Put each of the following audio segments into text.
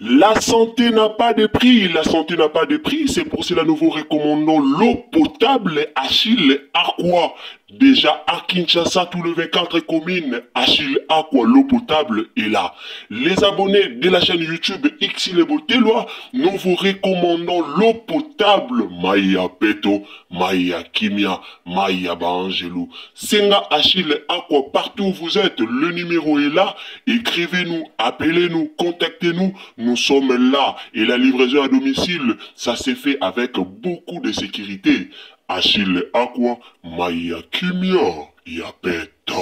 La santé n'a pas de prix, la santé n'a pas de prix, c'est pour cela que nous vous recommandons l'eau potable Achille Aqua. Déjà à Kinshasa, tous les 24 communes, Achille Aqua, l'eau potable est là. Les abonnés de la chaîne YouTube Xile Botelwa, nous vous recommandons l'eau potable Maya Peto, Maya Kimia, Maya Bangelou. Senga Achille Aqua, partout où vous êtes, le numéro est là. Écrivez-nous, appelez-nous, contactez-nous, nous sommes là. Et la livraison à domicile, ça s'est fait avec beaucoup de sécurité. Achille Aqua, Maya Kimia, Yapeto.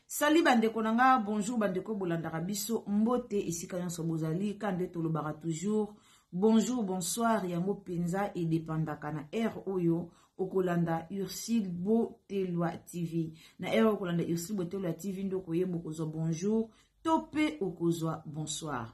Salut bandeko nanga, bonjour bandeko bolandaka biso, mbote esika nyonso bozali, kande tolobaka toujours, bonjour, bonsoir, yango penza et dépendaka na air oyo, okolanda Ursile Botelwa TV. Na air okolanda Ursile Botelwa TV ndoko yebo kozwa bonjour, tope okozwa bonsoir.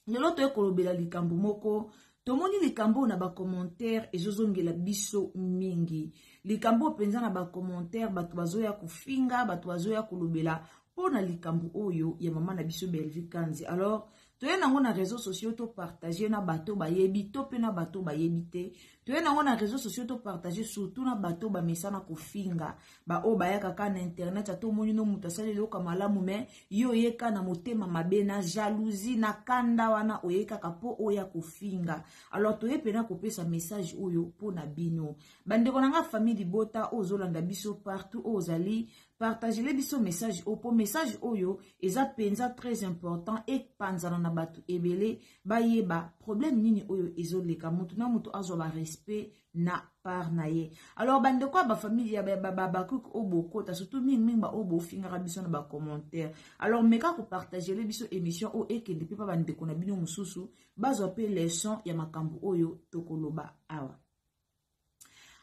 Lelo to ekolobela likambo moko, tomoni likambo na ba commentaire ezozongela biso mingi. Likambo penza na ba commentaire batu bazoya kufinga, batu bazoya kulobela pona likambo oyo ya mama na biso Belvi Kanzi. Alors, toye nango na réseaux sociaux to partager na bato bayebi, to pe na bato bayebi te. Toye nango na réseaux sociaux to partager surtout na bato ba mesana kufinga. Ba o bayaka ka na internet ato moni no mutasali loka malamu me yo yeka na motema mabe na jalousie na kanda wana oyeka kapo oya kufinga. Alors toye pena kopesa message oyo pona bino. Bandeko nanga famille Bota ozolanda biso partout ozali partager les biso message opo message oyo eza penza très important et panzana na batu ebele bayeba problème nini oyo ezoleka mutu na mutu azo ba respect na par na ye. Alors bande kwa ba famille ya ba kuk oboko ta surtout mingi ba obo finga biso na ba commentaire. Alors meka ko partager les biso émission o ekende pe pa bande ko na bino mususu bazo pe leçon ya makambo oyo tokoloba awa.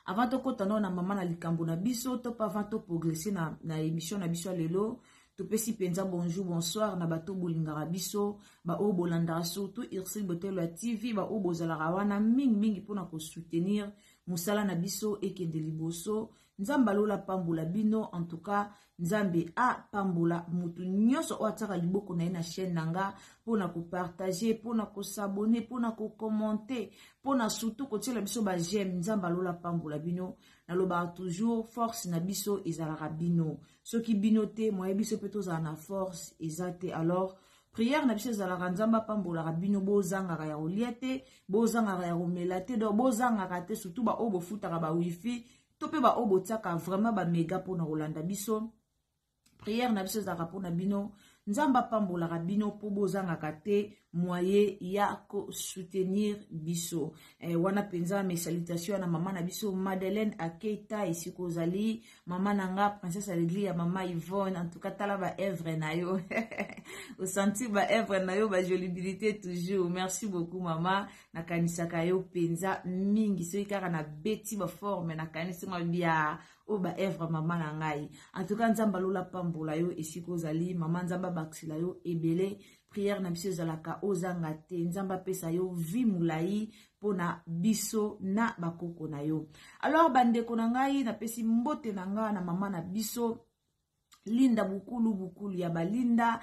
Avant de kotano na mama na likambo na biso, to pa avant to progresser na émission na biso lelo, to pesi penza bonjour, bonsoir na bato bolingara biso, ba o bolanda surtout Ursile Botelwa TV, ba o bozalaka wana mingi pona ko soutenir musala na biso ekende liboso, nzamba lola pambola bino, en tout cas nzambe a pambola mutu nyonso o ataka liboko na ina chaîne nanga pona ko partager, pona ko s'abonner, pona ko commenter, pona surtout ko tiela biso ba j'aime, nzamba lola pambola bino, na loba toujours force na biso ezalaka bino. Soki bino te, moye biso peto za na force ezate. Alors prière na biso ezalaka nzamba pambola bino bozanga ya oliete, bozanga ya omelate, do bozanga te surtout ba obo futaka ba wifi, tope ba obo tsaka vraiment ba méga pona Rolanda biso. Prière na biso ezalaka pona bino nzamba pambola bino po bozanga kate moyen ya ko soutenir biso. Wana penza mes salutations na mama na biso Madeleine Aketa ici kozali, mama nanga princesse Alegli ya mama Yvonne, en tout cas tala ba Evre na yo. Au senti ba Evre na yo ba jolibilité toujours. Merci beaucoup mama na kanisaka yo penza mingi so ikara na beti ba forme na kanisa mabia o ba Evre mama na ngai. En tout cas nzamba lola pambola yo ici kozali, mama nzamba baksila yo ebele. Prière na biso zalaka ozanga te, nzamba pesa yo vi mulai pona biso na bakoko na yo. Alors bandeko na ngai na pesi mbote na nga na mama na biso Linda bukulu ya balinda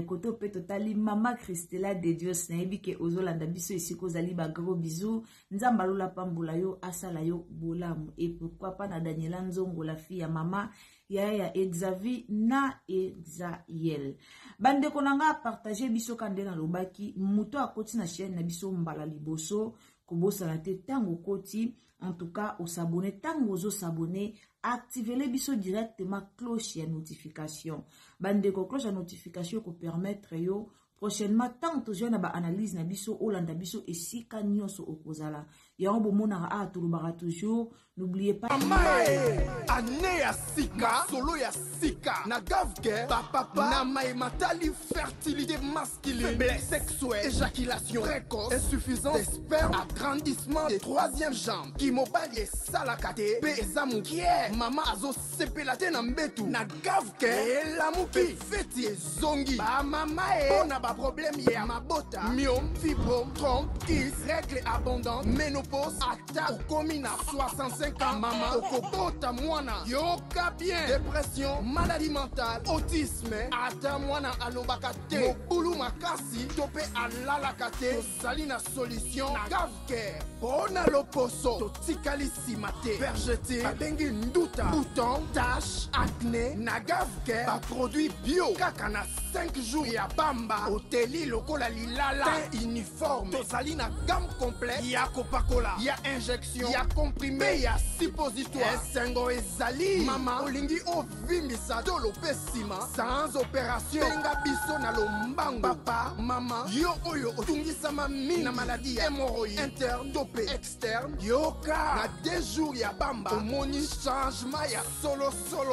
koto pe totali mama Christella de Dios na ebike ozolanda biso esiko zali ba gros bisous, nzamba lola pambola yo asala yo bolamu et pourquoi pas na Daniela Nzongo la fille ya mama ya Exavi na Exael. Bande konanga partager biso kande na lobaki muto akoti na chaîne na biso mbala liboso kobosa na te tango koti. En tout cas, au s'abonner, tango ozo s'abonner, activez les biso directement cloche ya notification. Bande ko cloche ya notification ko permettre yo prochainement tant to jeune ba analyse na biso olanda biso esika nyonso okozala. Ya on bomona a tulubara toujours. N'oubliez pas ane ya sika solo ya sika na gavke papa na matali fertilité masculine faiblesse sexuelle éjaculation précoce insuffisance de sperme agrandissement des troisième jambes qui mobali salakate pe ezamu kier mama azo sepelate na mbetu na gavke elamuki feti ezongi ba mama na ba problème ya mabota myome fibrome trompe kiss règle abondante ménopause ata okomi na 65 ans mama okobota mwana yoka bien dépression maladie mentale autisme ata mwana alobaka te mobulu makasi to pe alalaka te tozali na solution na gavke mpona loposo totikali nsima te vergete babengi nduta bouton tache acné na gavke baproduit bio kaka na 5 jours ya bamba oteli lokola lilala te uniforme tozali na gamme complète ya kopakola ya injection ya comprimé ya suppositoire esengo ezali mama olingi ovimbisa tolo pe nsima sans opération benga biso na lombango papa mama yo oyo otungisama mingi na maladi ya hémorroïde interne to pe externe yoka na 2 jours ya bamba omoni changement ya solo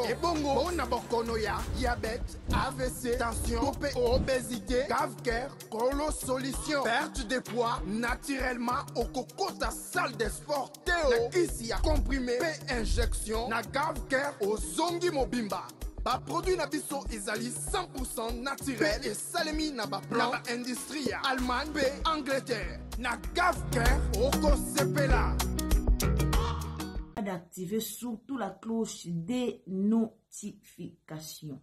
ebongo mpona bokono ya diabète AVC tension to pe obésité cave-cœur kolo solution perte de poids naturellement okokota salle de sport teo na kisi ya comprimé pe injection na gavker ozongi mobimba baproduit na biso ezali 100% naturel pe esalemi na baplan na baindustrie ya Allemagne pe Angleterre na gavker okosepela. D'activer surtout la cloche des notifications.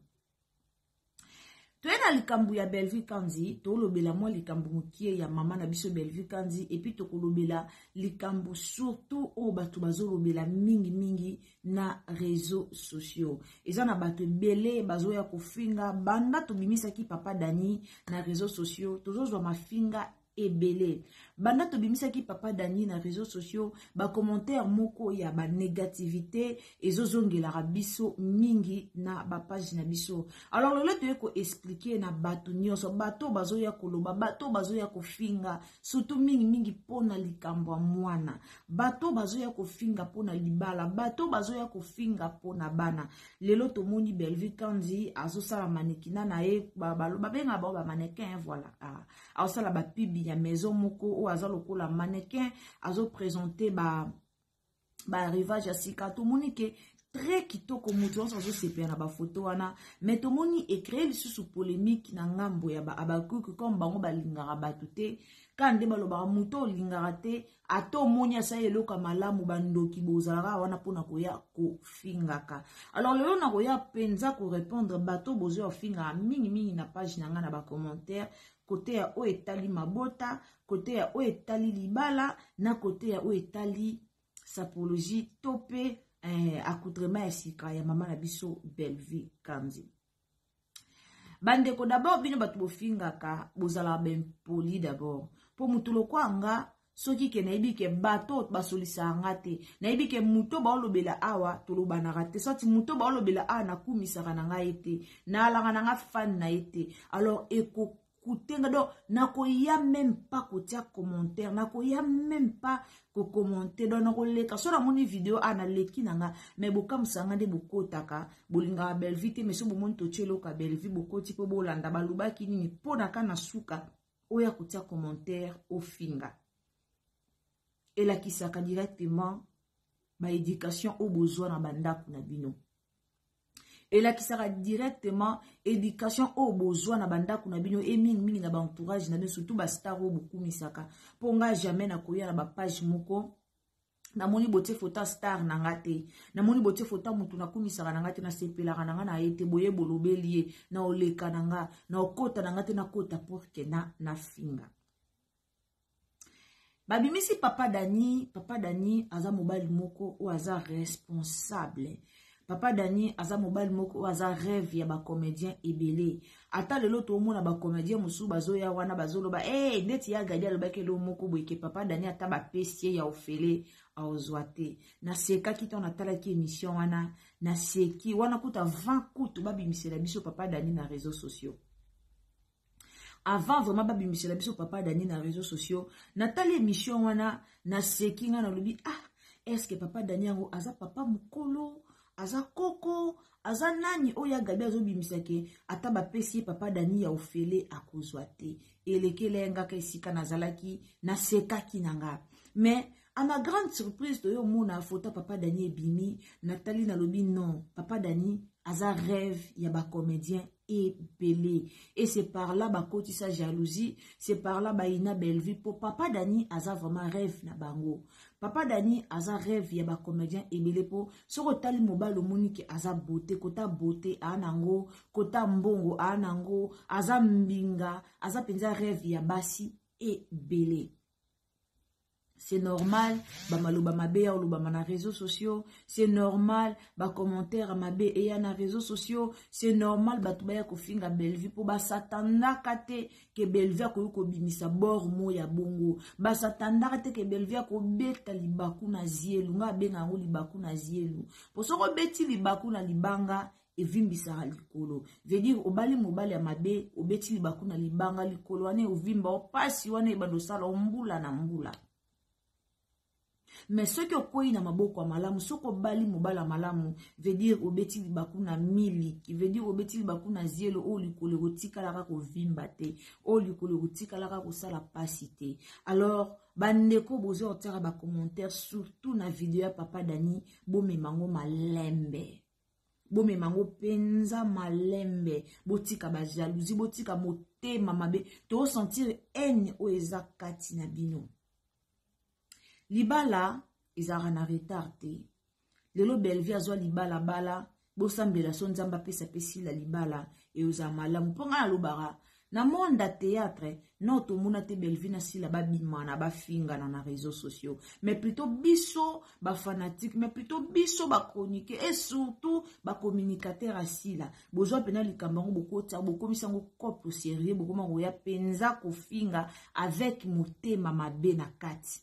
Toena likambu ya Bellevue Kandi, to lobela mwa likambu mukie ya mama na biso Bellevue Kandi, et puis to kolobela likambu surtout o batu bazo lobela mingi na réseaux sociaux. Eza na batu belé bazo ya kofinga banda to bimisa ki papa Dani na réseaux sociaux, tozo zwa mafinga ebele. Banda to bimisaki papa Dani na réseaux sociaux, ba commentaire moko ya ba négativité ezozongela biso mingi na ba page na biso. Alors lelo to yeko expliquer na bato nyonso, bato bazo ya koloba, bato bazo ya kofinga, surtout mingi pona likambo mwana. Bato bazo ya kofinga pona libala, bato bazo ya kofinga pona bana. Lelo to moni Bellevue Kandi azo sala manekina na e ba benga ba mannequin voilà. Azo sala ba pub ya maison moko ou azo lokola mannequin azo présenter ba arrivage ya sika to monike très kitoko mutu azo sepia na ba photo wana mais to moni écrit lisusu polémique na ngambo ya ba abakuku comme bango balingara batute kande baloba muto lingara te ato moni asa eloka malamu bandoki bozala wana pona koya ko fingaka. Alors lelo na koya penza ko répondre bato bozo finga mingi na page na nga na ba commentaire côté ya o etali mabota, côté ya o etali libala, na côté ya o etali sapologie topé accoutrement ya sika ya mama na biso Bellevue Kandi. Bandeko d'abord bino batu bofingaka bozala ben poli d'abord. Po mutulo kwanga soki ke naibi ke bato basolisa ngate naibi ke muto ba olobela awa toloba na rate soti muto ba olobela a na kumisaka na ngaite na alanga na nga fan na ete. Alors eko kutenga do nako ya même pas kotia commentaire nako ya même pas ko commenter do nako leka so na moni vidéo ana leki nanga mais boka musanga de bokotaka bolinga Bellevue te mais so bomoni to chelo ka Bellevue bokoti po bolanda balubaki nini pona kana suka oya kotia commentaire au finga et la kisaka directement ba éducation au besoin na banda na bino. Et là qui sera directement éducation au besoin na banda kuna bino et mingi na ba entourage na surtout ba star au beaucoup misaka ponga jamais na koya na ba page moko na moni bote photo star na ngate na moni bote photo mutu na kumisaka na ngate na sepela na nga na ete boye bolobeli na oleka na nga na okota na ngate na kota pour que na finga Babimisi papa Dani aza mobali moko ou aza responsable Papa Dani aza mobali moko aza rêve ya ba comédien ebele. Ata lelo to mona ba comédien musu bazo ya wana bazoloba ndeti ya gadi alobaki lo moko boyeke Papa Dani ata ba pesier ya ofele a ozwate. Na seka ki ton atala ki émission wana na seki wana kuta 20 kutu babimisela biso Papa Dani na réseaux sociaux. Avant vraiment babimisela biso Papa Dani na réseaux sociaux, natali émission wana na seki nga na lobi est-ce que Papa Dani yango aza papa mukolo, aza koko, aza nani oya gabi azo bimisake ata ba pesi Papa Dani ya ofele akozwate. Elekele nga ka esika nazalaki na sekaki nanga. Mais à ma grande surprise de yo mona photo Papa Dani ebimi, natali na lobi non, Papa Dani aza rêve ya ba comédien ebele. Et c'est par là ba koti sa jalousie, c'est par là ba ina belle vie pour Papa Dani aza vraiment rêve na bango. Papa Dani aza rêve ya ba comédien ebele po soko tali mobalo moniki aza beauté kota beauté anango, kota mbongo anango, aza mbinga, aza penza rêve ya basi ebele. C'est normal, ba maloba mabe ya oloba na réseaux sociaux, c'est normal, ba commentaire mabe eya na réseaux sociaux, c'est normal batu baya kofinga Bellevue po ba satanda kate ke Bellevue ko bimisa bor mo ya bongo, ba satanda kate ke Bellevue ko beta libaku na zielu, nga benga ngo libaku na zielu. Po soko beti libaku na libanga evimbisa likolo. Veut dire obali mobali ya mabe, obeti libaku na libanga likolo wane ovimba opasi wane ebando sala ombula na mbula. Mais ce que koi na maboko malamu, soko bali mobala malamu, veut dire obeti libaku na mili, qui veut dire obeti libaku na zielo o likolo rotika la ko vimbate, o likolo rotika la ko sala pasite. Alors, bandeko bozo otera ba commentaire surtout na vidéo ya Papa Dani, bo memango malembe. Bo memango penza malembe, botika ba jalousie, botika motema mabe, to sentir haine o ezakati na bino. Libala, ezara na retardé. Lelo Bellevue azwa libala bala, bosambela so nzamba pesa pesi la libala, e oza malamu. Ponga na lobara, na monde théâtre, non to mona te Bellevue na sila ba bimana, ba finga na réseaux sociaux. Mais plutôt biso, ba fanatique, mais plutôt biso ba chronique, et surtout ba communicateur asila. Bozwa pena likambango boko tia, boko misango kopo sérieux, boko mango ya penza ko finga, avec motema mabe na kati.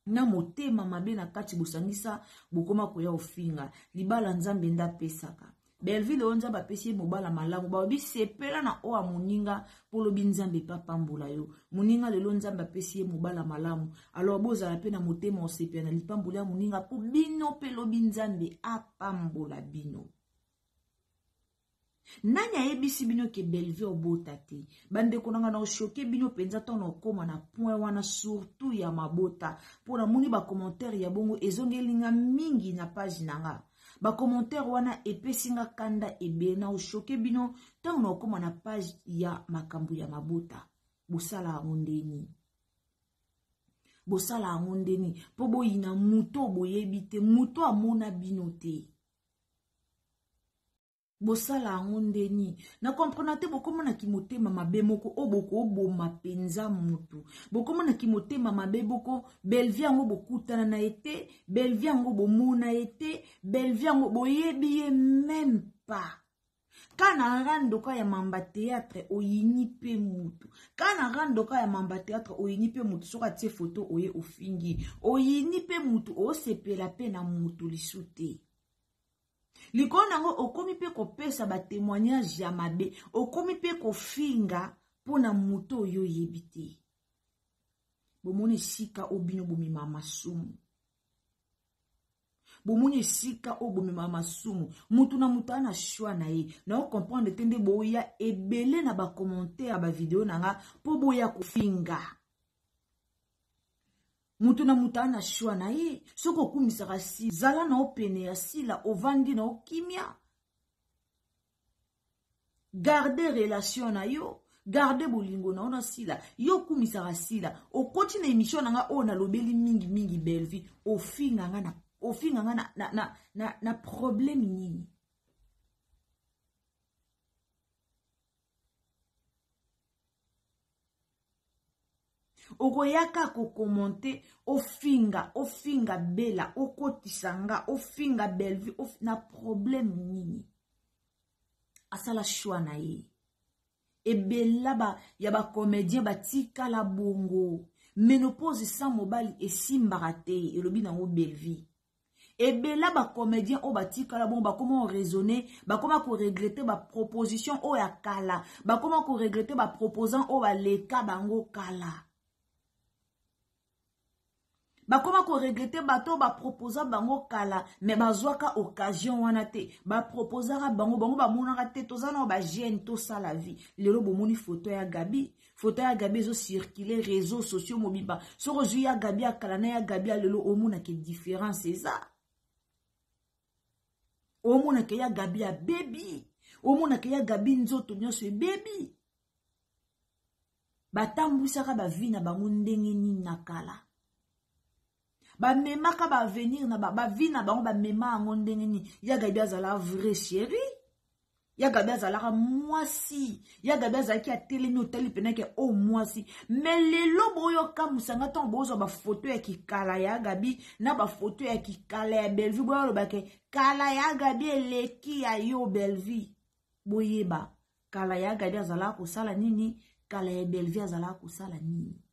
Na motema mabe na kati bosangisa bokoma koya ofinga libala nzambe nda pesaka Bellevue le onza ba pesi mobala malamu ba obi sepela na o amuninga polo binzambe papa mbula yo muninga le nzambe ba pesi mobala malamu alors boza la pena motema osepela na lipambula muninga po bino pelo binzambe apambola bino. Nanya ebisi bino ke Bellevue obota te. Bande konanga na choqué bino penza tono koma na point wana surtout ya mabota. Pona muni ba commentaire ya bongo ezongelinga mingi na page nanga. Ba commentaire wana epesinga kanda ebe na choqué bino tono koma na page ya makambu ya mabota. Bosala ngondeni. Bosala ngondeni. Po boyina muto boyebite muto amona bino te. Bosala ngondeni na comprenate bokomona kimotema mabe moko oboko oboma penza mutu bokomona kimotema mabe boko Bellevue ngo bokutana na ete Bellevue ngo bomona ete Bellevue ngo boyebi même pas kana randoka ya mamba théâtre oyini pe mutu kana randoka ya mamba théâtre oyini pe mutu soka tie photo oye ofingi oyini pe mutu osepela pe na mutu lisute. Likona ngo okomi pe ko pesa ba témoignage ya mabe, okomi pe ko finga pona muto yo yebite. Bomone sika obino bomima masumu. Bomone sika obomima masumu. Mutu na mutu ana choix na ye. Na o comprendre tende boya ebele na ba commentaire ba vidéo nanga po boya ko finga. Mutu na mutu ana choix na ye, soko kumisaka si, zala na opene ya sila, ovandi na okimia. Garde relation na yo, garde bolingo na ona sila, yo kumisaka sila, okoti na emission na nga ona lobeli mingi mingi Bellevue, ofinga nga na problème nini. okoyaka ko commenter ofinga bela okotisanga ofinga Bellevue na problème nini asala choix na ye ebela ya ba comédien batika la bongo ménopause sans mobali esimbaka te elobi nango Bellevue ebela ba comédien o batika la bongo bakoma raisonner bakoma ko regretter ba proposition o ya kala bakoma ko regretter ba proposant o baleka bango kala bakoma ko regretter bato ba proposa bango kala mais bazwaka occasion wana te ba proposaka bango ba monaka te tozana ba jeune to ça la vie lelo bomoni photo ya Gabi zo circuler réseaux sociaux mobimba soko zu ya Gabi akala na ya Gabi lelo omona ke différence c'est ça omona ke ya Gabi ya baby omona ke ya Gabi nzoto nyonso baby batambwisaka ba vie na bango ndenge nini na kala ba memaka ba venir na ba vie na bango ba mema ango ndenge ni ya Gabi azala vrai chéri ya Gabi azala mwasi ya Gabi azala ki atelemi otali penake o mwasi mais lelo boyo kamusanga ton bozo ba photo ya kikala ya Gabi na ba photo ya kikala ya Bellevue boyo lobake kala ya Gabi eleki ya yo Bellevue boyeba kala ya Gabi azala kosala nini kala ya Bellevue azala kosala nini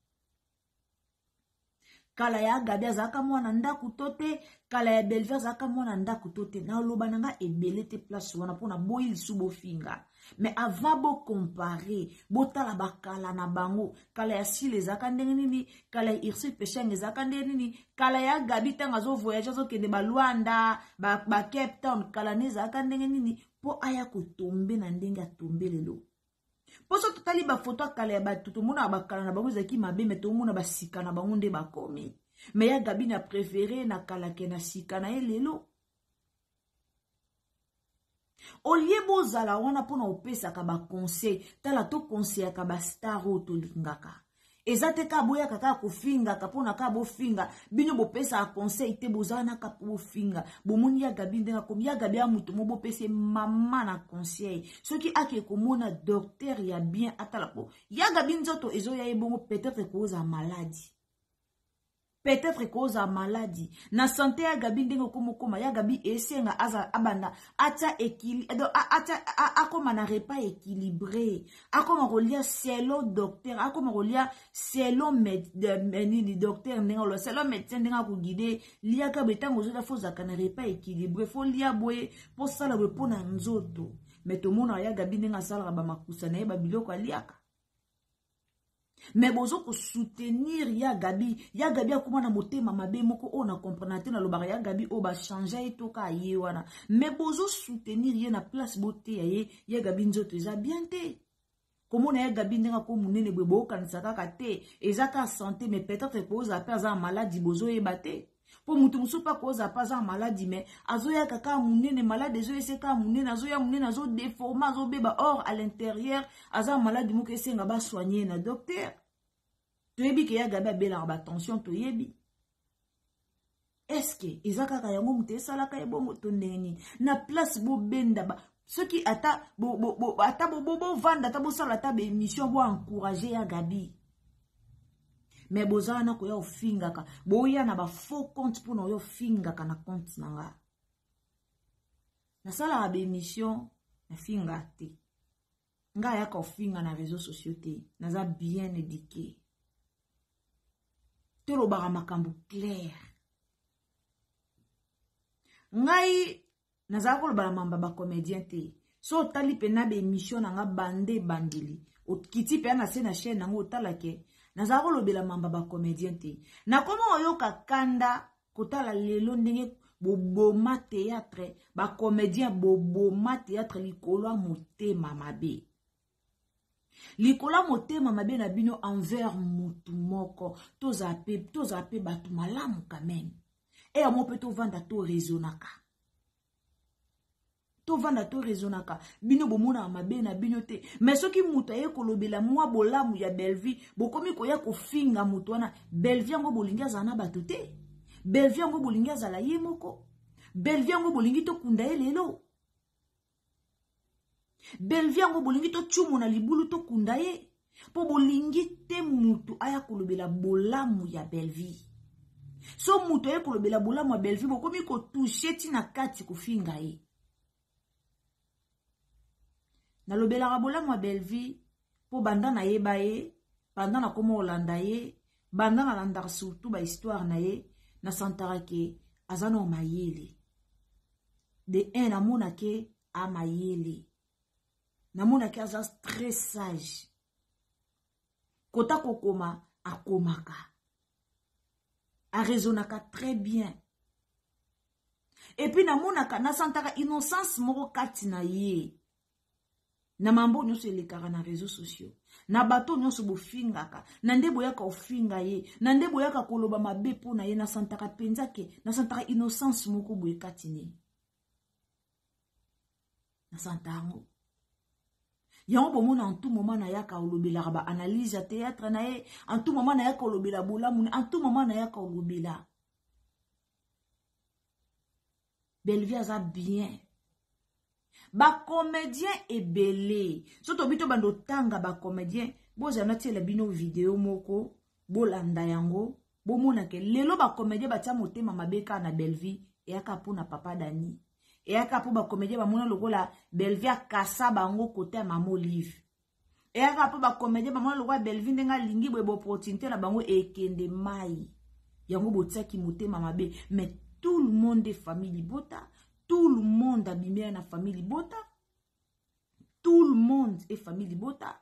kala ya Gabi azaka mwana ndaku tote kala ya Bellevue azaka mwana ndaku tote na loba nanga ebele te place wana pona boyili subo finga mais avant bo comparer botala bakala na bango kala ya Sile ezaka ndenge nini kala ya Irsi Peshang ezaka ndenge nini kala ya Gabi tanga zo voyage zo kende ba Luanda ba Cape Town kala ne ezaka ndenge nini po aya kotombe na ndenge atombe lelo poso totali ba photo kala ya batutu mona bakala na bango zaki mabe meto mona basika na bango nde bakomi mais ya Gabi na préféré na kala ke na sika na elelo oliebo zala wana pona opesa ka ba conseil tala to conseil ka ba star to lingaka ezate ka boya kaka kofinga kapona ka bo finga binyo bo pesa conseil te bozana ka bo finga bomoni ya Gabi ndenga komi ya Gabi ya mutu mo bo pese mama na conseil soki ake komona docteur ya bien atala po ya Gabi nzoto ezo ya ebongo peut-être cause à maladie na santé ya Gabi ndenga komokoma ya Gabi esenga aza abanda acha équilibre akoma na repas équilibré akoma kolia selon docteur akoma kolia selon ni docteur ndenga lo selon médecin ndenga ko guider lia ka betango zo foza kana repas équilibré fo lia boye po sala bo pona nzoto mais to mona ya Gabi ndenga sala ba makusa na ba biloko aliaka mais bozo ko soutenir ya Gabi akuma na motema mabe moko ona comprendre na lobaka ya Gabi o ba changer etoka ye wana mais bozo soutenir ye na place bote ya ye ya Gabi nzoto eza bien te komona ya Gabi ndenga ko munene bwe bo kanisa kaka te ezaka santé mais peut-être cause après za maladie bozo ebate po mutu musupa cause pas za maladie mais azoya kaka munene malade ezo eseka munene azoya munene azo déformer azo beba or à l'intérieur aza maladie moko esenga ba soigner na docteur toyebi ke ya Gabi bela ba tension toyebi est-ce que ezaka ka yango mutu esalaka ebongo to ndeni na place bo benda ba soki ata bo vanda ata bo sala ta be émission bo encourager ya Gabi mais bozana ko ya ofingaka boya na ba faux compte pour no yo fingaka na compte nanga na sala ba émission na finga te nga ya ka ofinga na réseaux sociaux te naza bien éduqué tolo ba makambu clair ngai naza ko ba mamba ba comédien te so tali pena ba émission nanga bande bandili o kiti pe na se na chaîne nanga otalake naza ko lobela mamba ba comédien te na koma oyoka kanda kotala lelo ndenge boboma théâtre ba comédien boboma théâtre likolo motema mabe likola motema mabe na bino envers mutu moko tozape batu malamu quand même et amo pe to vanda to raisonnaka bino bomona mabe na bino te mais soki mutu aye kolobela mwa bolamu ya Bellevue bokomi koya kofinga mutu wana Bellevue ngo bolingi azana batu te Bellevue ngo bolingi azala ye moko Bellevue ngo bolingi to kunda elelo Bellevue ngo bolingi to chumu na libulu to kunda ye Po bolingi te mutu aya kolobela bolamu ya Belleville. So mutu aya kolobela bolamu ya Belleville bokomi ko touche tina kati kofinga ye. Na lobela bolamu ya Belleville po banda na yeba ye, banda na komo olanda ye, banda na landa surtout ba histoire na ye, na santara ke azano mayele. De un namona ke a mayele. Namona ke aza très sage. Kota kokoma akomaka. A raisonnaka très bien. Et puis namonaka na santaka innocence moko kati na ye. Na mambo nyonso elekaka na réseaux sociaux. Na bato nyonso bofingaka. Na nde boyaka ofinga ye. Na nde boyaka koloba mabe po na ye na santaka penza ke. Na santaka innocence moko boye kati ne. Na santango. Yango bomona en tout moment na yaka olobela ba analyse à théâtre na ye. En tout moment na yaka olobela bolamu. En tout moment na yaka olobela. Belleville aza bien. Ba comédien ebele. Soto bito bando tanga ba comédien. Boza na tiela bino vidéo moko. Bolanda yango. Bomona ke lelo ba comédien batia motema mabeka na Belleville. E aka pona papa Dani. E aka po ba comédien ba mona lokola Belleville kasa bango kote ya mama Olive. E aka po ba comédien ba mona lokola Belleville ndenga lingi bo opportunité na bango ekende mai. Yango botia ki motema mabe. Mais tout le monde est famille bota. Tout le monde a bimé na famille bota. Tout le monde est famille bota.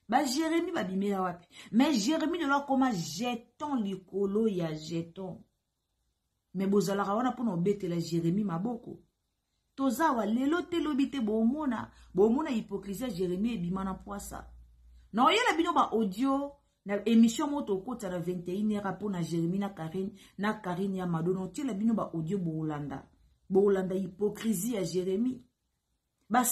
Ba Jérémy ba bimé la wapi. Mais Jérémy de là comme jeton likolo ya jeton. Mais bozala rawana pour no bete la Jérémy maboko. Tozawa lelo te lobite bomona hypocrisie Jérémy ebima na poisa. Na oyela bino ba audio na émission moto kota na 21h pour na Jérémy na Karine ya Madono tiela bino ba audio bolanda. Bolanda hypocrisie ya Jérémy. Ba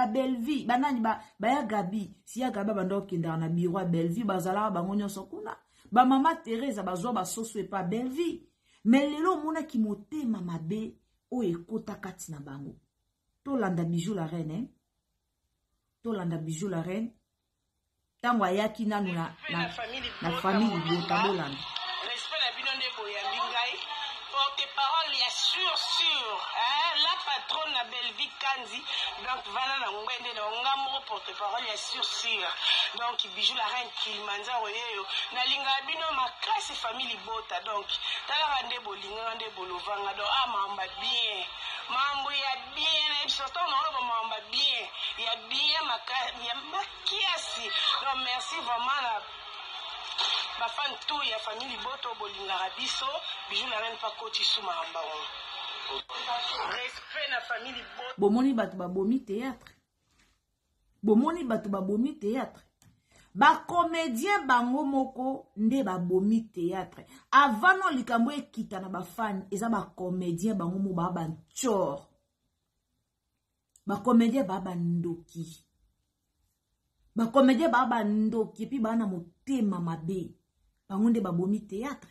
Belleville, banani ba ya Gabi, si ya Gabi bando kinda na bureau Belleville bazala bango nyonso kuna. Ba mama Teresa bazwa ba soso e pa Belleville. Mais lelo mona ki motema mabe o ekota kati na bango. To landa bijou la reine, hein? To landa bijou la reine. Tango ayaki nanu na famille bota bolanda. Respect la bino de boyambi ngai. Porte-parole ya sûr, hein, la patronne na Belleville Kanzi, donc vana na ngwende na ngambo porte-parole ya sûr. Donc bijou la reine Kilimanjaro yeyo na linga bino makasi famille bota, donc tala rande bolinga nde bolovanga do mamba bien. Mambo ya bien na surtout na mamba bien. Ya bien makasi ya makiasi. Donc merci vraiment na ba fan tout ya famille boto bolinga rabiso bijou la reine pas koti suma mbango. Respect na famille boto. Bomoni batu babomi théâtre. Bomoni batu babomi théâtre. Ba comédien bango moko nde babomi théâtre. Avant non likambo ekita na ba fan eza ba comédien bango mo ba nchor. Ba comédien ba ndoki. Ba comédien ba ndoki pi bana motema mabe. Bango nde babomi théâtre.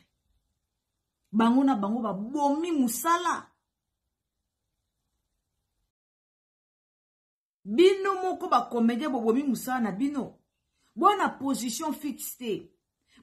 Bango na bango babomi musala. Bino moko ba comédien bobomi musala na bino. Bona position fixe.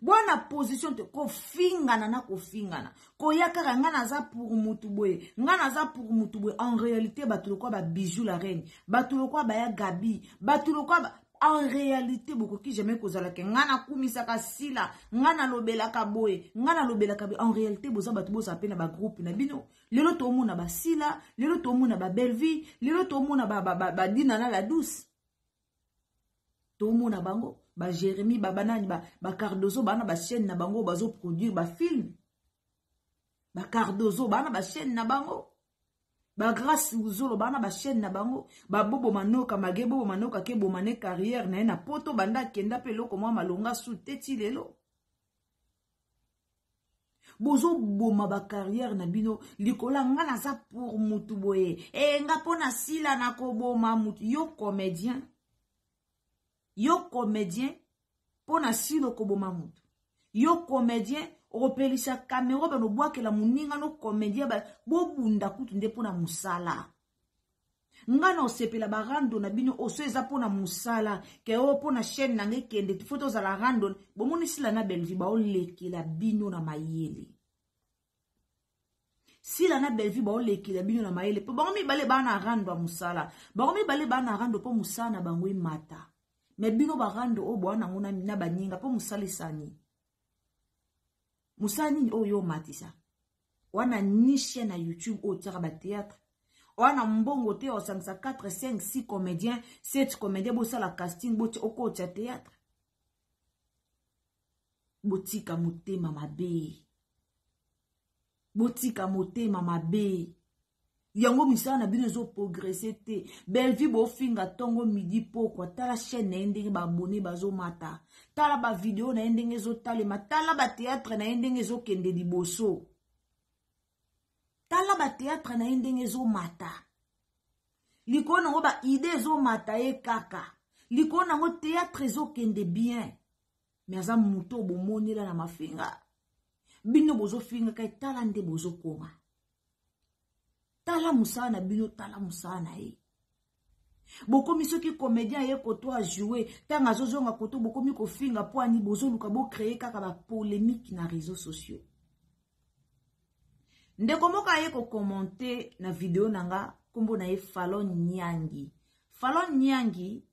Bona position te ko fingana na ko fingana. Ko yakaka ngana za pour mutuboye. Ngana za pour mutuboye. En réalité batuloko ba bijou la reine. Batuloko ba ya Gabi. Batuloko ba en réalité beaucoup qui jamais kozala ke ngana kumisa ka sila ngana lobela ka boye ngana lobela ka en réalité boza batu boza pena ba groupe na bino lelo to mona ba sila lelo to mona ba Belleville lelo to mona ba dina na la douce to mona bango ba Jérémy ba banani ba Cardozo bana ba chaîne na bango bazo produire ba film ba Cardozo bana ba chaîne na bango ba grâce uzolo bana ba chaîne na bango ba bobo manoka magebo manoka ke bomane carrière na poto banda kenda pelo ko mwa malonga su teti lelo bozo boma ba carrière na bino likola ngana za pour mutu boye nga pona sila na ko boma mutu yo comédien pona silo ko boma mutu yo comédien opelisa caméra ba no bwake la muninga no comédien ba bobunda kutu nde pona musala ngana osepela barando na bino oso eza pona musala ke o pona chaîne na nge kende photo za la rando bomoni sila na Bellevue ba olekela bino na mayele sila na Bellevue ba olekela bino na mayele po bango mibale bana rando musala bango mibale bana rando po musana bango mata me bino barando o bwana ngona na banyinga po musalisani musani oyo matisa wana niche na YouTube o tira ba théâtre wana mbongo te osangisa 4, 5, 6 comédiens 7 comédiens bosa la casting boti oko tia théâtre botika motema mabe botika motema mabe yango misala na bino zo progresser te Bellevue bo finga tongo midi pokwa tala chaîne na ndenge ba abonné bazo mata tala ba vidéo na ndenge zo talema tala ba théâtre na ndenge zo kende liboso tala ba théâtre na ndenge zo mata likona ngo ba idée zo mata e kaka likona ngo théâtre zo kende bien mais aza muto bo monela na mafinga bino bozo finga kay tala nde bozo koma tala musana bino tala musana e bokomi soki comédien ye koto a jouer tanga zozonga koto bokomi ko finga po ani bozo luka bo créer kaka ba polémique na réseaux sociaux ndeko moka ye ko commenter na vidéo nanga kombo na ye Fallon Nyangi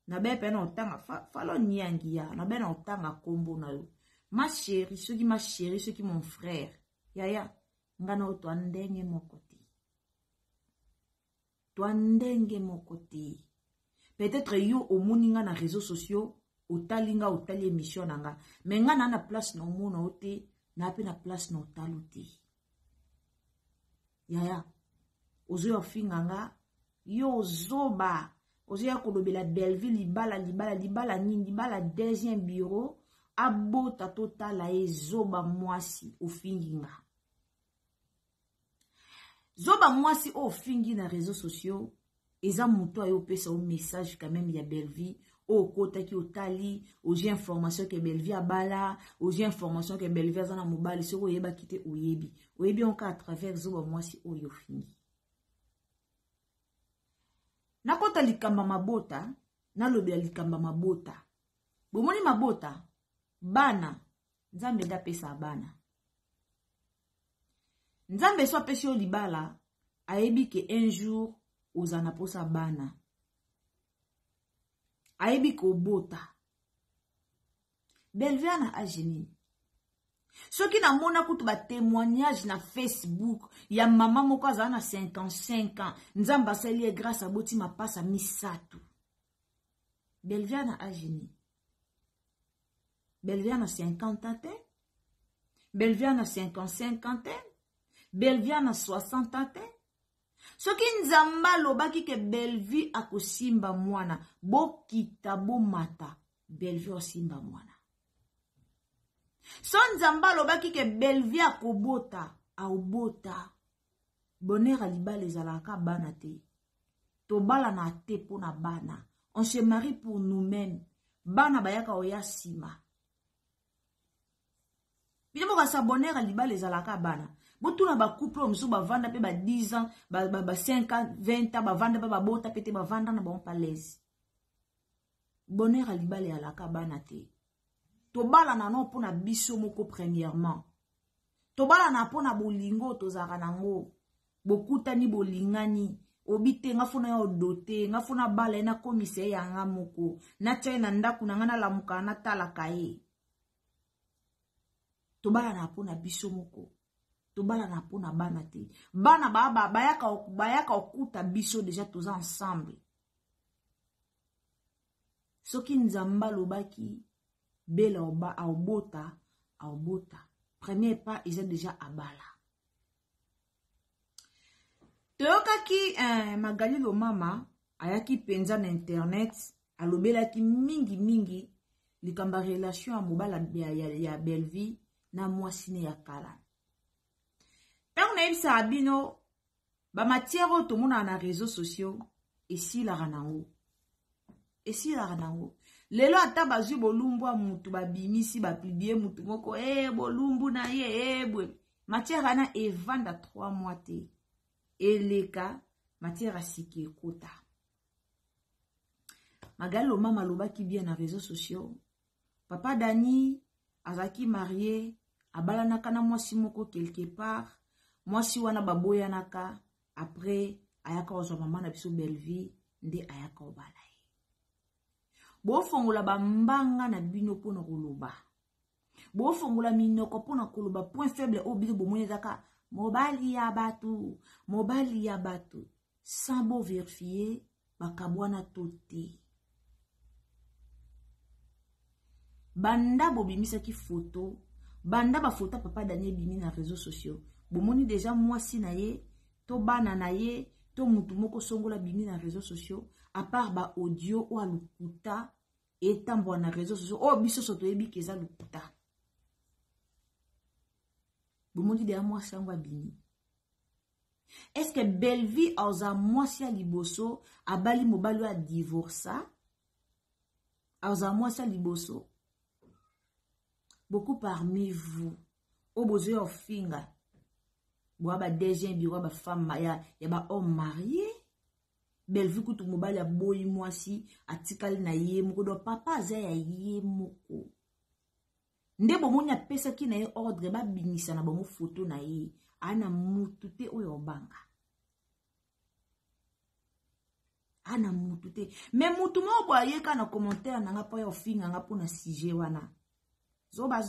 na bepe na otanga Fallon Nyangi ya na be na otanga kombo na yo ma chérie soki mon frère yaya ngana oto ndenge mokoti to ndenge mokoti peut-être yo omoninga na réseaux sociaux otali émission nanga mais ngana na place na omona ote na pe na place na otaluti yaya ozo ya finganga yo zoba ozo ya kolobela Bellevue libala nini libala deuxième bureau abota totala e zoba mwasi ofinginga zoba mwasi ofingi na réseaux sociaux eza muto ayo pesa un message quand même ya Bellevue o kota ki otali oji information ke Bellevue abala oji information ke Bellevue azana mobali soko yeba kite oyebi onka à travers zoba mwasi oyo fingi na kota likamba mabota na lobi likamba mabota bomoni mabota bana nzambe da pesa bana nzambe so pesi o libala ayebi ke un jour ozana posa bana ayebi ko bota Bellevue na ageni soki na mona kutu ba témoignage na Facebook ya mama moko azana na 55 ans nzamba sali grâce à boti mapasa misatu Bellevue na ageni Bellevue na 50 ans Bellevue na 55 ans Bellevue na 60 ans soki nzamba lobaki ke Bellevue akosimba mwana bokita bomata Bellevue osimba mwana so nzamba lobaki ke Bellevue akobota aobota bonheur alibala ezalaka bana te tobala na te pona bana on se marie pour nous-mêmes bana bayaka oya sima bino ka bonheur alibala ezalaka bana botuna ba couple omsu ba vanda pe ba 10 ans ba 5 ans 20 ans ba vanda pe ba bota pete ba vanda na bon palaise bonheur alibala alaka bana te tobala na no pona biso moko premièrement tobala na pona bolingo tozaka nango bokutani bolingani obite ngafuna ya odote ngafuna bala na komise ya nga moko na tena ndaku na ngana lamuka na talaka ye tobala na pona biso moko tobala na pona bana te bana bayaka okuta biso déjà toza ensemble soki nzamba lobaki bela oba aobota premier pas ils ont déjà abala toyokaki Magali Lomama ayaki penza na internet alobelaki mingi likamba relation ya mobala ya Bellevue na mwasine ya kala tango na yebisa abino ba matière oyo tomona na réseaux sociaux esilaka nango lelo ata bazwi bolumbu ya mutu babimisi bapibie mutu moko bolumbu na ye bwe matière ana evanda 3 mois te eleka matière à siki ekota. Magali mama loba qui bien na réseaux sociaux. Papa Dani azaki marié, abalanaka na mwasi moko quelque part, mwasi wana baboya naka, après ayaka ozwa mama na biso Belleville, nde ayaka obala ye. Bo fongola bambanga na bino pona koloba. Bo fongola minoko pona koloba point faible obili bomone zaka mobali ya batu, sans bo vérifier bakabwana tote. Banda bobimisa ki photo, banda ba photo papa Daniel bimi na réseaux sociaux. Bomoni déjà mwasi na ye, to bana na ye, to mutu moko songola bimi na réseaux sociaux, à part ba audio ou alukuta, etambo na réseaux sociaux, oh biso soto yebi keza lukuta. Bomoni déjà mwasi angwa bimi. Est-ce que Belleville a oza mwasi a liboso, abali mobali a divorça? A oza mwasi a liboso? Beaucoup parmi vous, au besoin of finger, boaba deuxième bureau ba femme ya ba homme marié, Belleville kutu mobali ya boyi mwasi atikali na ye moko do papa za ya ye moko. Nde bomoni apesa ki na ye ordre ba bingisa na bomo photo na ye, ana mutu te oyo obanga. Ana mutu te. Mais mutu mo boye ka na commentaire na nga pa yo finga nga pona sujet wana. Zoba,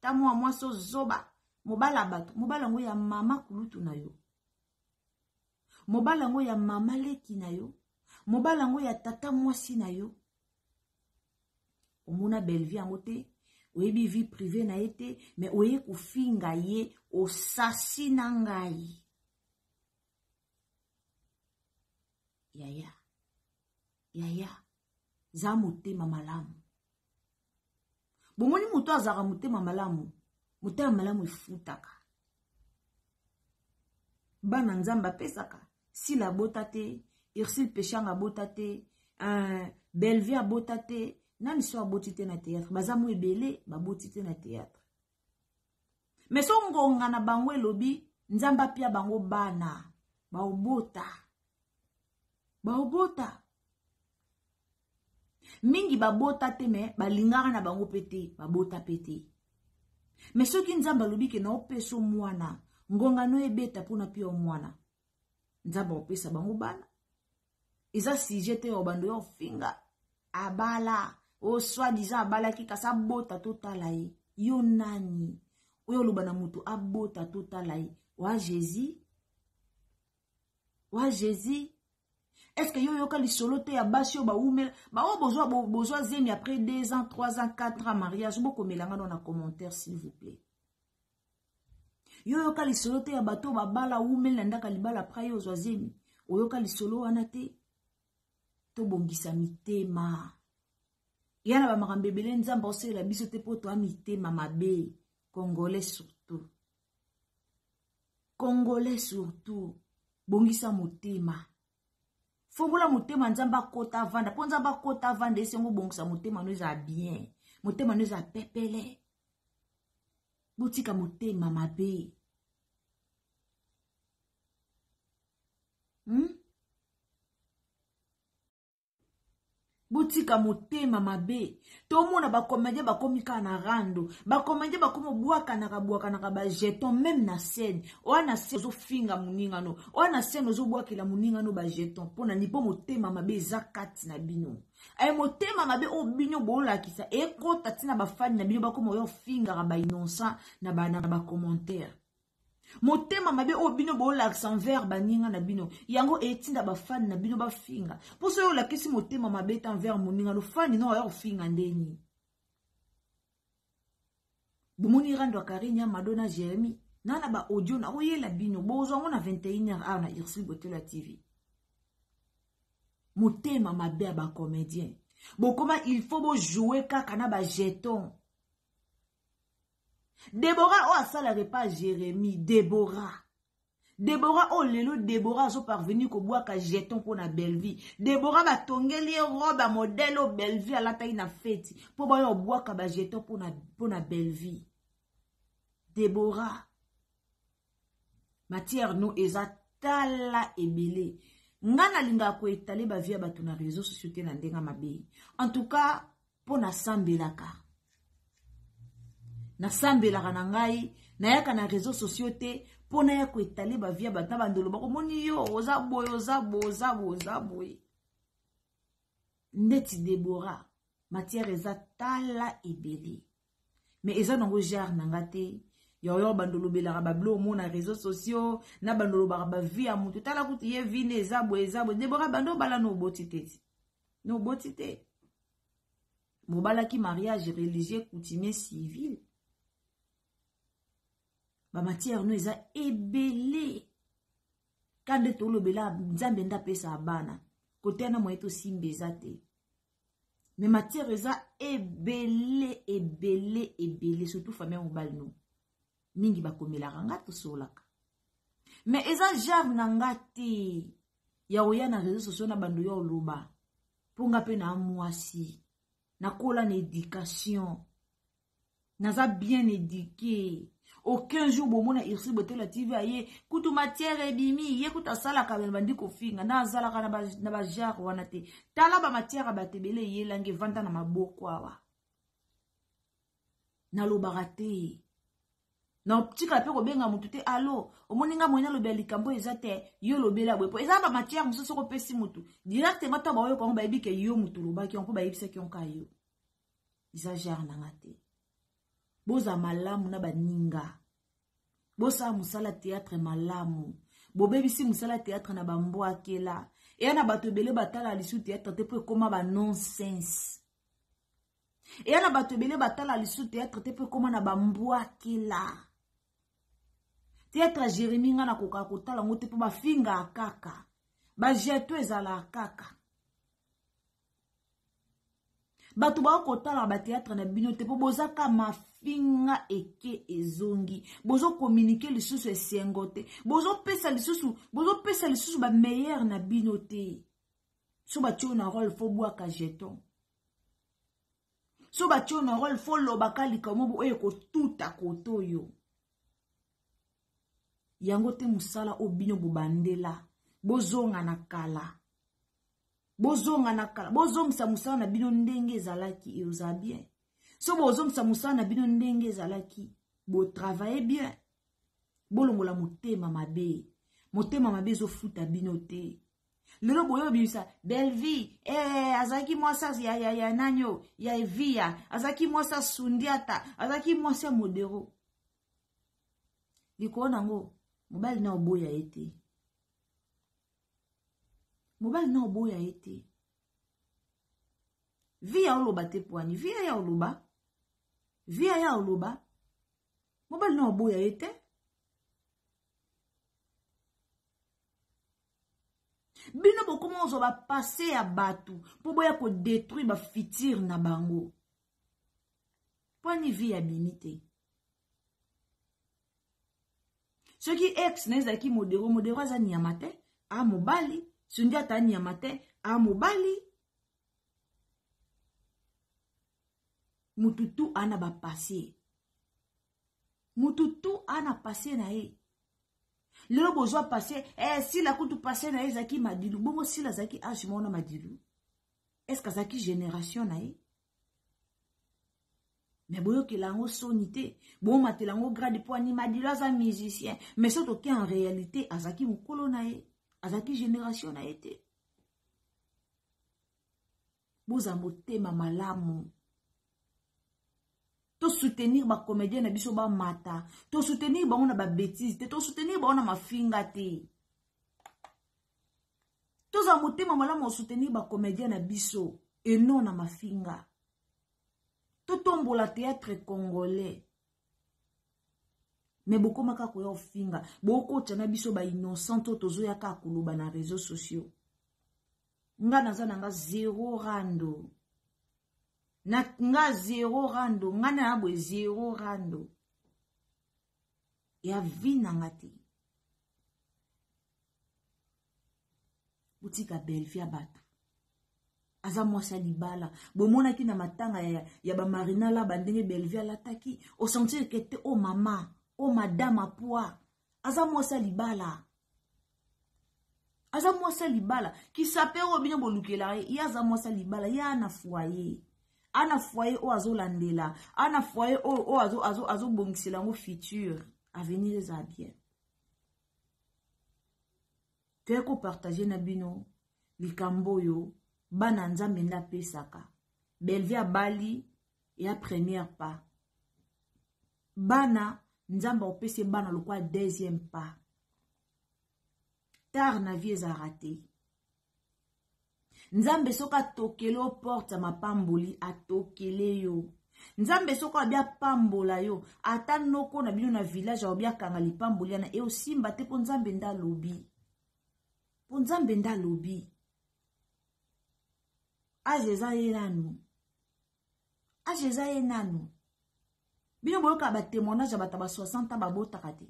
tamu wa mwaso zoba, mobala bato, mobala ngo ya mama kulutu na yo. Mobala ngo ya mama leki na yo. Mobala ngo ya tata mwasi na yo. Omuna Belleville ango te, oyebi vie privée na ye te, mais oye kufinga ye, osasi na ngai. Yaya, za motema malamu. Bomoni muto azaka motema malamu, motema malamu ifutaka. Bana nzamba pesaka, si la botate, Irsil Pechanga botate, Belleville botate, nani so abotite na théâtre, bazamu ebele ba botite na théâtre. Mais so ngonga na bango elobi, nzamba pia bango bana, ba obota. Mingi babota te me balingara na bango pete babota pete. Mais soki nzamba lobi ke na opeso mwana ngonga no ebeta pona pia mwana nzamba opesa bango bana. Eza sujet te obando yo finga abala o soi-disant abala ki kasa bota totala ye. Yo nani oyo lobana mutu abota totala ye wa Jésus. Est-ce que yo ka li solo te ya basio ba oumel ba o besoin zemi après 2 ans, 3 ans, 4 ans mariage boko melanga dans na commentaire s'il vous plaît. Yo ka li solo te ya bato ba bala oumel na ndaka libala après yo zemi. Oyo ka li solo wana te to bongisa mitema. Yana ba makambebele nzamba osela biso te poto amitema mabe. Congolais surtout. Bongisa motema. Fongola motema nzamba kota vanda. Po nzamba kota vanda esengo bongisa motema no eza bien. Motema no eza pepele. Botika motema mabe. Botika motema mabe. To mona ba comédien ba komika na rando. Ba comédien ba komo buaka na ba jeton même na scène. Oana scène zo finga muninga no. Oana scène zo buaka la muninga no ba jeton. Pona ni po motema mabe zakati na bino. Ay motema mabe o bino bola kisa e kota tina ba fan na bino ba komo yo finga ba innocent na ba commentaire. Motema mabe o bino bo l'accent vert baninga na bino yango etinda ba fan na bino ba finga pour so yo la kisi motema mabe tan vert moninga no fan no yo finga ndeni bomoni rando Karinya Madonna Jérémy nana ba audio na oyela bino bozo ngona 21h na Irsil Botela TV motema mabe ba comédien bon comment il faut bo jouer kaka na ba jeton. Déborah, oh, asalare pas Jérémy, Déborah, oh, lelo, Déborah, so parvenu ko bois ka jeton pour na Belleville. Déborah, ba tongeli robe à modèle au Belleville à la taille na fête. Pour bois bois ka ba jeton pour na Belleville. Déborah, matière nous, eza tala ebele. Ngana linga ko etale ba via batu na réseaux sociaux te na ndenga mabe. En tout cas, po na sambelaka. Na sambelaka na ngai, na yaka na réseaux sociaux te, po na ya ko etale ba via batu na bandolo bako moni yo, oza boy. Ndeti Deborah, matière eza tala ebele. Mais eza nango jar nangate. Yo bandolo belaka bablo mo na réseaux sociaux na bandolo ba vie a mutu tala kuti ye vine ezabo Deborah bando bala no botite no botite mobala ki mariage religieux coutumier civil ba matière no eza ebele kande tolo bela nzambe nda pesa abana kote na moyeto simbeza te mais matière eza ebele surtout famille mobile no mingi bakomela ranga to solaka mais eza jar na ngati ya oya na réseaux sociaux na bando yo loba ponga pe na mwasi na kola na éducation naza bien éduqué aucun jour bomona irsi botela TV aye kutu matière ebimi ye kuta sala ka bandi ko finga na zala ka na ba jar wana te tala ba matière batebele ye lange vanta na maboko awa na lobarate na tika pe ko benga mutu te allo omoninga moyena lo belikambo ezate yo lo bela bwepo ezamba matière musoso ko pesi mutu directement to ba yo ko ba ibike yo mutu lo ba ki on ko ba ibise ki on ka yo exagère na ngate boza malamu na baninga bosa musala théâtre malamu bobebisi musala théâtre na bambo akela e na bato bele batala lisu théâtre te pe koma ba nonsense e na bato bele batala lisu théâtre te pe koma na bambo akela théâtre Jérémie nga na koka kotala ngote po ba finga akaka ba jeto ezala akaka batu ba kotala ba théâtre na bino te po bozaka mafinga eke ezongi bozo communiquer lisusu esengote bozo pesa lisusu ba meilleur na bino te so ba tio na rôle fo bwa ka jeton so ba tio na rôle fo lobaka likomo bo eko tuta kotoyo yango te musala obino bobandela bozonga na kala bozongisa musala na bino ndenge ezalaki eoza bien so bozongisa musala na bino ndenge ezalaki bo travailler bien bolongola motema mabe ezofuta bino te lelo boyo bimisa Belvi azaki mwasa ya nanyo ya Evia azaki mwasa Sundiata azaki mwasa Modero liko nango mobali na oboya ete via oloba te poani via ya oloba mobali na oboya ete bino bokoma ozo ba passer ya batu po boya ko détruire ba fitir na bango poani via binite ce qui ex nezaki modero za nyamate a mobali Sundiata nyamate a mobali mututu ana ba passer na e lelo bozwa passer si la kutu passer na e zaki madilu bongo si la zaki ajimona madilu est-ce que zaki génération na e mais boyo kelango sonité bon matelango grade po ani madilu za musicien mais surtout que en réalité azaki mukolo na e azaki génération na été boza motema malamu to soutenir ba comédien na biso ba mata to soutenir ba ona ba bêtise to soutenir ba ona mafinga te to za motema malamu soutenir ba comédien na biso et non na mafinga to tombola théâtre congolais mais beaucoup maka ko finga beaucoup tana biso ba innocent to zo yaka kuluba na réseaux sociaux nga naza nanga 0 rando na nga 0 rando nga na abwe 0 rando ya vina ngati butika Belvia batu aza mwasa libala bomona ki na matanga ya ba marina la bandenge Belvia lataki o sentir que te o mama o madame apua aza mwasa libala aza mwasa libala kisape oyo bino bolukela ye aza mwasa libala ye ana foyer oyo azolandela ana foyer oyo azobongisela yango futur avenir eza bien toye kopartage na bino likambo oyo bana nzambe nde apesaka Belleville abali ya première pas bana nzambe opesi bana lokwa deuxième pas tard na vie eza raté nzambe soka tokele o porte ya mapamboli atokele yo nzambe soka abia pambola yo ata noko na bino na village abia kanga lipamboli yana e osimba te po nzambe nda lobi ajeza ye nanu bino boyoka ba témoignage ya bato ba 60 ans babotaka te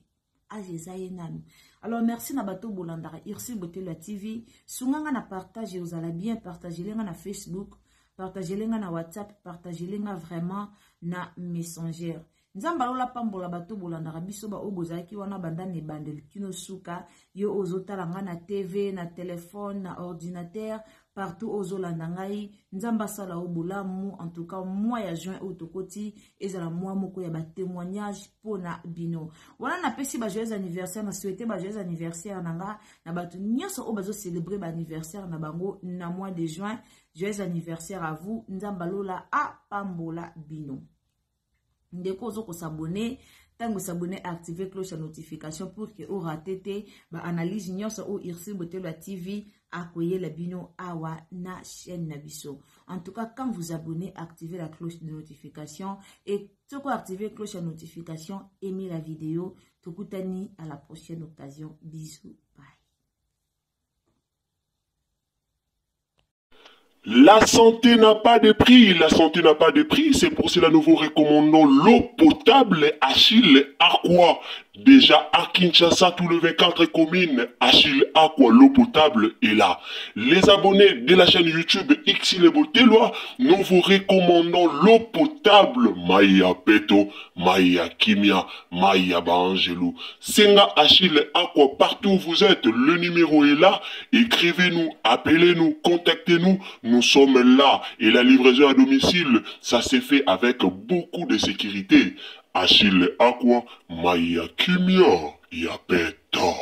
ajeza ye nanu. Alors merci na bato bolandaka Ursule Botelwa TV sunganga na partage ozala bien partage lenga na Facebook partage lenga na WhatsApp partage lenga vraiment na Messenger nzamba lola pambola bato bolandaka biso ba obozaki wana bandane bandeli kino suka yo ozotala nga na TV na téléphone na ordinateur partout ozolanda ngai nzamba sala obolamu en tout cas mois ya juin otokoti ezala mois moko ya ba témoignage pona bino wana na pesi ba joyeux anniversaire na souhaiter ba joyeux anniversaire nanga na bato nyonso o bazo célébrer ba anniversaire na bango na mois de juin joyeux anniversaire à vous nzamba lola a pambola bino ndeko ozoko s'abonner tango s'abonner activer cloche de notification pour que o ratete ba analyse nyonso o Ursule Botelwa TV akoye la bino awa na chaîne na biso. En tout cas, quand vous abonnez, activez la cloche de notification et tout quoi activer cloche de notification, aimez la vidéo. Tokutani à la prochaine occasion. Bisous. Bye. La santé n'a pas de prix, la santé n'a pas de prix, c'est pour cela nous vous recommandons l'eau potable Achille Aqua. Déjà à Kinshasa, tous les 24 communes, Achille Aqua, l'eau potable est là. Les abonnés de la chaîne YouTube Ursule Botelwa, nous vous recommandons l'eau potable Maya Peto, Maya Kimia, Maya Bangelou. Senga Achille Aqua, partout où vous êtes, le numéro est là. Écrivez-nous, appelez-nous, contactez-nous. Nous sommes là et la livraison à domicile, ça s'est fait avec beaucoup de sécurité. Achille Aqua, Maya Kimia, Yapeto.